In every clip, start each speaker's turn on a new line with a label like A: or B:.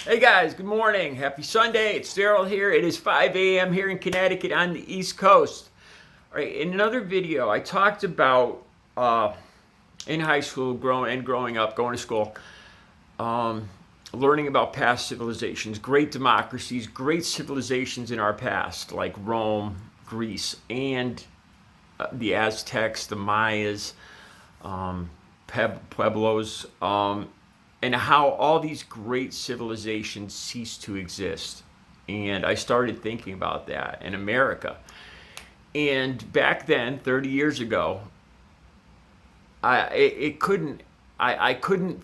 A: Hey guys, good morning. Happy Sunday. It's Daryl here. It is 5 a.m. here in Connecticut on the East Coast. All right, in another video, I talked about in high school, growing up, going to school, learning about past civilizations, great democracies, great civilizations in our past, like Rome, Greece, and the Aztecs, the Mayas, Pueblos, and how all these great civilizations ceased to exist. And I started thinking about that in America. And back then, 30 years ago, I couldn't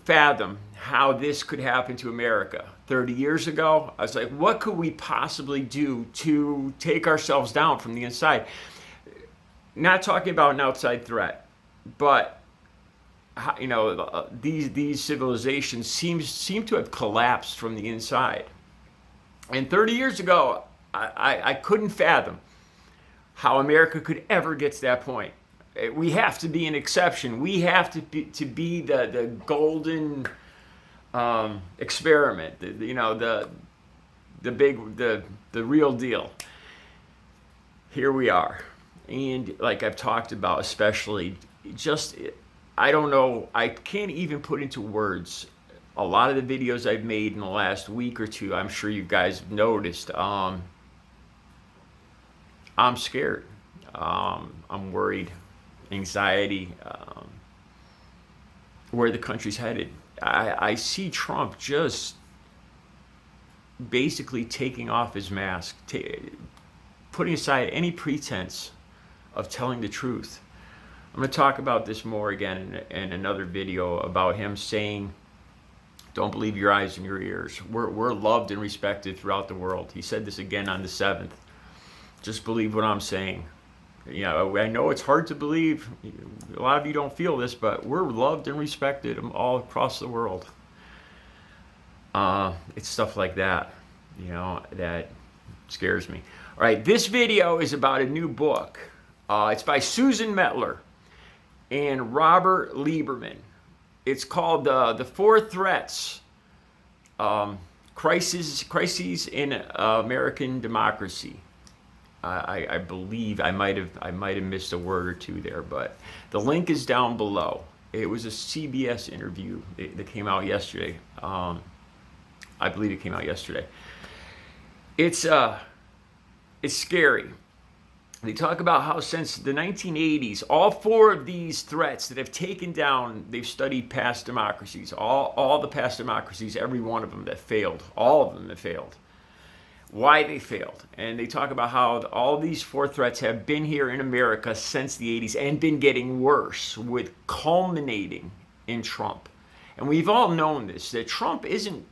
A: fathom how this could happen to America. 30 years ago, I was like, what could we possibly do to take ourselves down from the inside? Not talking about an outside threat, but these civilizations seem to have collapsed from the inside. And 30 years ago, I couldn't fathom how America could ever get to that point. We have to be an exception. We have to be the golden experiment. The real deal. Here we are, and like I've talked about, especially just. I don't know, I can't even put into words a lot of the videos I've made in the last week or two. I'm sure you guys have noticed. I'm scared. I'm worried. Anxiety. Where the country's headed. I see Trump just basically taking off his mask, putting aside any pretense of telling the truth. I'm going to talk about this more again in another video about him saying, don't believe your eyes and your ears. We're loved and respected throughout the world. He said this again on the 7th. Just believe what I'm saying. I know it's hard to believe. A lot of you don't feel this, but we're loved and respected all across the world. It's stuff like that, that scares me. All right, this video is about a new book. It's by Susan Mettler and Robert Lieberman. It's called The Four Threats, Crises in American Democracy. I believe I might have missed a word or two there, but the link is down below. It was a CBS interview that came out yesterday. I believe it came out yesterday. It's scary. They talk about how since the 1980s, all four of these threats that have taken down, they've studied past democracies, all the past democracies, every one of them that failed, all of them that failed, why they failed. And they talk about how all these four threats have been here in America since the 80s and been getting worse, with culminating in Trump. And we've all known this, that Trump isn't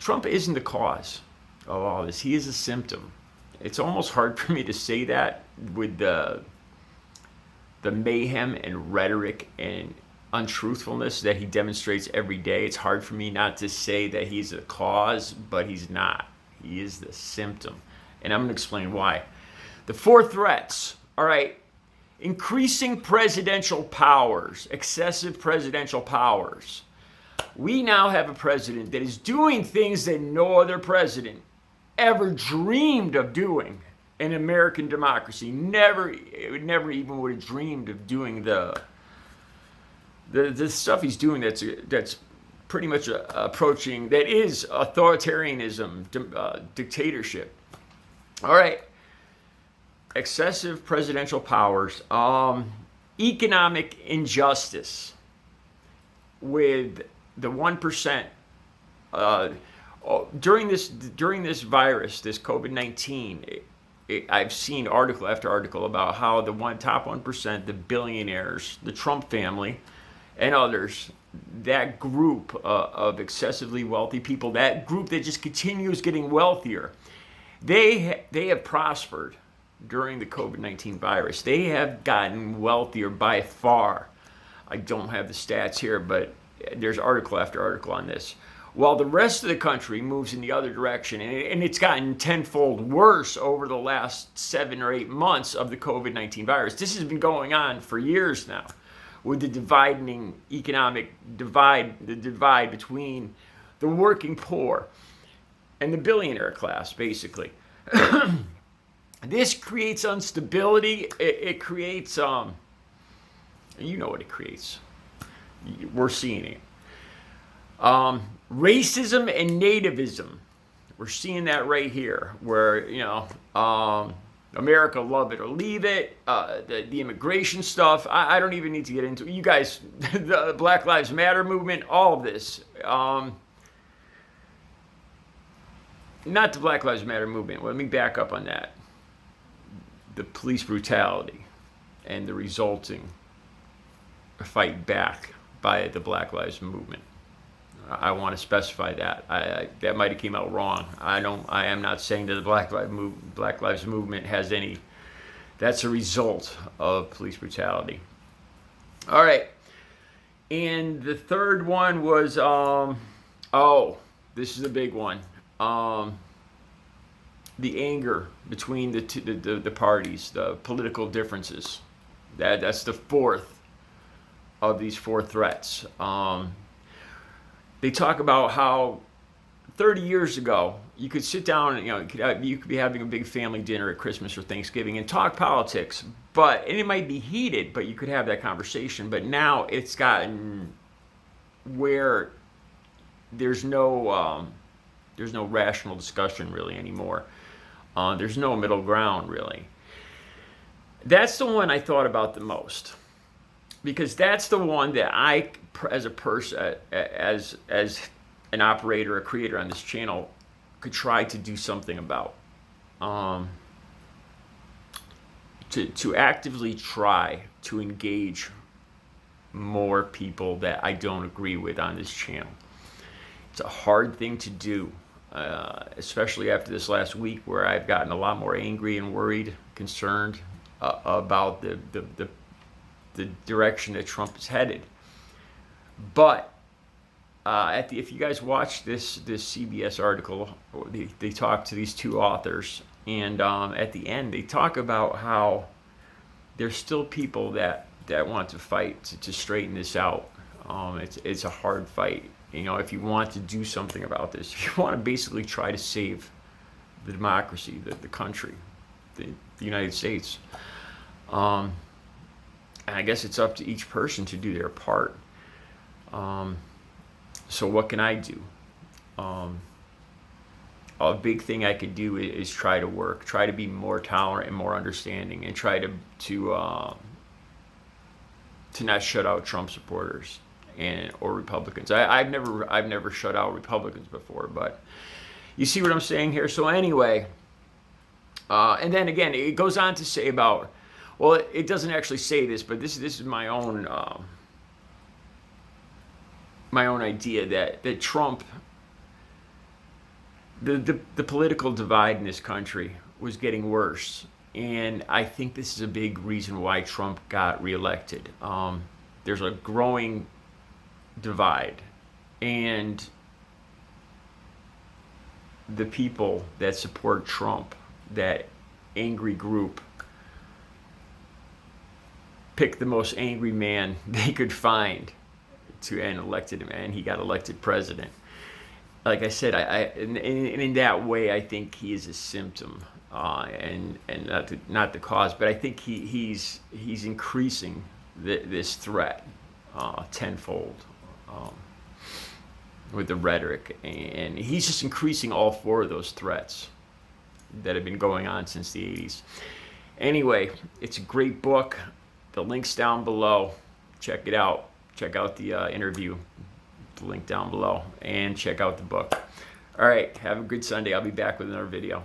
A: the cause of all this. He is a symptom. It's almost hard for me to say that with the mayhem and rhetoric and untruthfulness that he demonstrates every day. It's hard for me not to say that he's a cause, but he's not. He is the symptom. And I'm going to explain why. The four threats, all right, increasing presidential powers, excessive presidential powers. We now have a president that is doing things that no other president ever dreamed of doing in American democracy. Never even would have dreamed of doing the stuff he's doing. That's pretty much approaching, that is authoritarianism, dictatorship. All right, excessive presidential powers, economic injustice with the 1%. During this virus, this COVID-19, I've seen article after article about how the top 1%, the billionaires, the Trump family, and others, that group of excessively wealthy people, that group that just continues getting wealthier, they have prospered during the COVID-19 virus. They have gotten wealthier by far. I don't have the stats here, but there's article after article on this. While the rest of the country moves in the other direction, and it's gotten tenfold worse over the last 7 or 8 months of the COVID-19 virus. This has been going on for years now, with the dividing economic divide, the divide between the working poor, and the billionaire class, basically. This creates instability. It creates, you know what it creates. We're seeing it. Racism and nativism. We're seeing that right here, where, America, love it or leave it. The immigration stuff, I don't even need to get into it. You guys, the Black Lives Matter movement, all of this. Not the Black Lives Matter movement. Let me back up on that. The police brutality and the resulting fight back by the Black Lives movement. I want to specify that. That might have came out wrong. I am not saying that the Black Lives movement has any. That's a result of police brutality. All right, and the third one was this is a big one. The anger between the parties, the political differences. That's the fourth of these four threats. They talk about how 30 years ago you could sit down and you could be having a big family dinner at Christmas or Thanksgiving and talk politics, and it might be heated, but you could have that conversation. But now it's gotten where there's no rational discussion really anymore. There's no middle ground really. That's the one I thought about the most, because that's the one that I, as a person, as an operator, a creator on this channel, could try to do something about. To actively try to engage more people that I don't agree with on this channel. It's a hard thing to do, especially after this last week where I've gotten a lot more angry and worried, concerned about the direction that Trump is headed. But if you guys watch this CBS article, they talk to these two authors, and at the end they talk about how there's still people that want to fight to straighten this out. It's a hard fight. If you want to do something about this, if you want to basically try to save the democracy, the country, the United States, and I guess it's up to each person to do their part. So what can I do? A big thing I could do is try to be more tolerant and more understanding, and try to not shut out Trump supporters or Republicans. I've never shut out Republicans before, but you see what I'm saying here. So anyway, and then again, it goes on to say about, well, it doesn't actually say this, but this is my own idea that Trump, the political divide in this country was getting worse, and I think this is a big reason why Trump got reelected. There's a growing divide, and the people that support Trump, that angry group, picked the most angry man they could find and elected him, and he got elected president. Like I said, in that way, I think he is a symptom, and not the cause. But I think he's increasing this threat tenfold with the rhetoric, and he's just increasing all four of those threats that have been going on since the 80s. Anyway, it's a great book. The link's down below. Check it out. Check out the interview, the link down below, and check out the book. All right, have a good Sunday. I'll be back with another video.